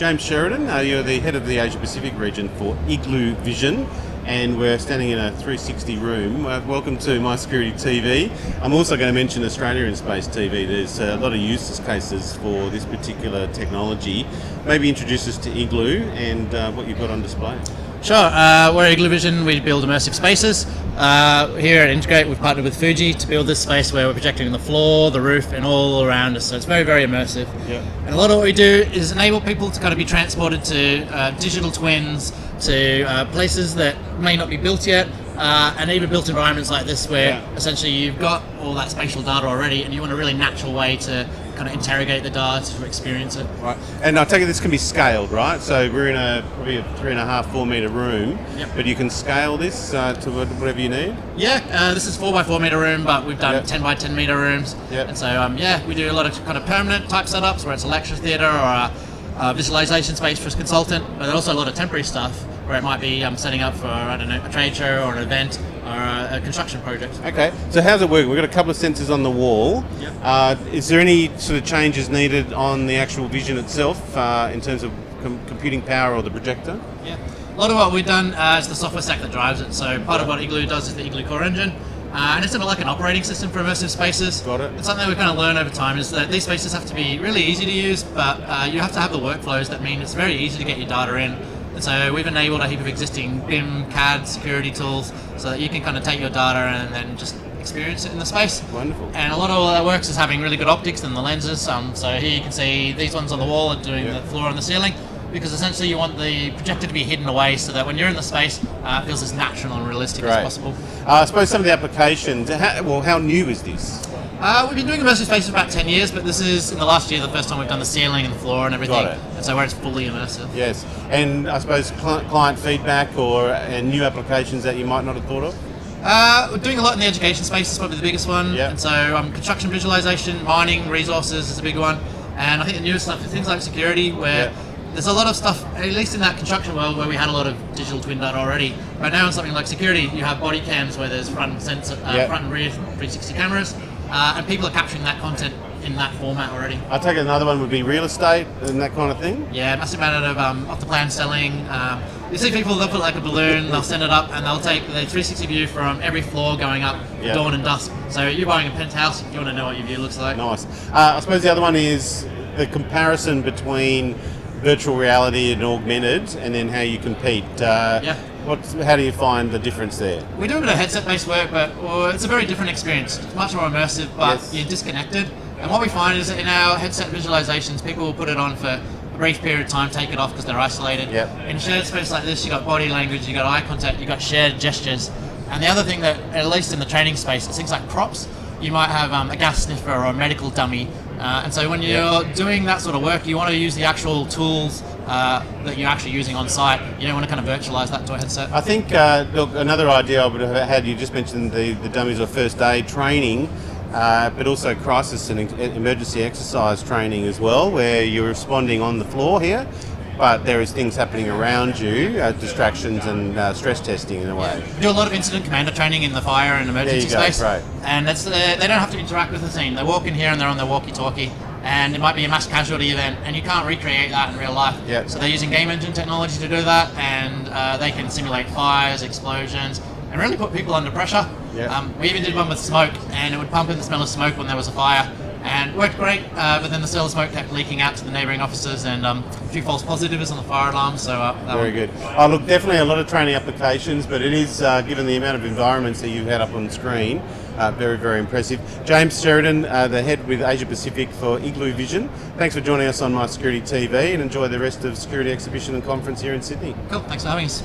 James Sheridan, you're the head of the Asia Pacific region for Igloo Vision, and we're standing in a 360 room. Welcome to MySecurityTV. I'm also going to mention Australia in Space TV. There's a lot of use cases for this particular technology. Maybe introduce us to Igloo and what you've got on display. Sure, we're at Igloo Vision. We build immersive spaces. Here at Integrate, we've partnered with Fuji to build this space where we're projecting on the floor, the roof, and all around us. So it's very, very immersive. Yeah. And a lot of what we do is enable people to kind of be transported to digital twins, to places that may not be built yet, and even built environments like this where essentially you've got all that spatial data already and you want a really natural way to kind of interrogate the data to experience it. Right, and I take it this can be scaled, right? So we're in probably a 3.5-4 metre room, but you can scale this to whatever you need? Yeah, this is 4x4 metre room, but we've done 10x10 metre rooms. And so, we do a lot of kind of permanent type setups where it's a lecture theatre or a visualization space for a consultant, but also a lot of temporary stuff where it might be setting up for, I don't know, a trade show or an event or a construction project. Okay, so how's it work? We've got a couple of sensors on the wall. Is there any sort of changes needed on the actual vision itself in terms of computing power or the projector? Yeah, a lot of what we've done is the software stack that drives it. So part of what Igloo does is the Igloo Core Engine. And it's sort of like an operating system for immersive spaces. Got it. And something we kind of learn over time is that these spaces have to be really easy to use, but you have to have the workflows that mean it's very easy to get your data in. And so we've enabled a heap of existing BIM, CAD, security tools so that you can kind of take your data and then just experience it in the space. Wonderful. And a lot of what that works is having really good optics in the lenses. So here you can see these ones on the wall are doing the floor and the ceiling, because essentially you want the projector to be hidden away so that when you're in the space, it feels as natural and realistic as possible. I suppose some of the applications, how new is this? We've been doing immersive spaces for about 10 years, but this is, in the last year, the first time we've done the ceiling and the floor and everything. Got it. And so where it's fully immersive. Yes, and I suppose client feedback or new applications that you might not have thought of? We're doing a lot in the education space, is probably the biggest one. And so construction visualization, mining, resources is a big one. And I think the newest stuff is things like security, where there's a lot of stuff, at least in that construction world, where we had a lot of digital twin data already. But now in something like security, you have body cams where there's front and rear 360 cameras, and people are capturing that content in that format already. I take it another one would be real estate and that kind of thing? Yeah, massive amount of off-the-plan selling. You see people, they'll put like a balloon, they'll send it up, and they'll take the 360 view from every floor going up, dawn and dusk. So you're buying a penthouse, you want to know what your view looks like. Nice. I suppose the other one is the comparison between virtual reality and augmented, and then how you compete. How do you find the difference there? We do a bit of headset-based work, but it's a very different experience. It's much more immersive, but you're disconnected. And what we find is that in our headset visualizations, people will put it on for a brief period of time, take it off because they're isolated. In a shared space like this, you've got body language, you've got eye contact, you've got shared gestures. And the other thing that, at least in the training space, is things like props. You might have a gas sniffer or a medical dummy. And so when you're doing that sort of work, you want to use the actual tools that you're actually using on site. You don't want to kind of virtualize that to a headset. I think, look, another idea I would have had, you just mentioned the dummies or first aid training, but also crisis and emergency exercise training as well, where you're responding on the floor here, but there is things happening around you, distractions and stress testing in a way. We do a lot of incident commander training in the fire and emergency space. Right. And they don't have to interact with the team. They walk in here and they're on their walkie-talkie, and it might be a mass casualty event, and you can't recreate that in real life. So they're using game engine technology to do that, and they can simulate fires, explosions, and really put people under pressure. We even did one with smoke, and it would pump in the smell of smoke when there was a fire. And it worked great, but then the smell of smoke kept leaking out to the neighbouring offices, and a few false positives on the fire alarm. So very good. Look, definitely a lot of training applications, but it is, given the amount of environments that you've had up on the screen, very, very impressive. James Sheridan, the head with Asia Pacific for Igloo Vision. Thanks for joining us on MySecurityTV, and enjoy the rest of Security Exhibition and Conference here in Sydney. Cool, thanks for having us.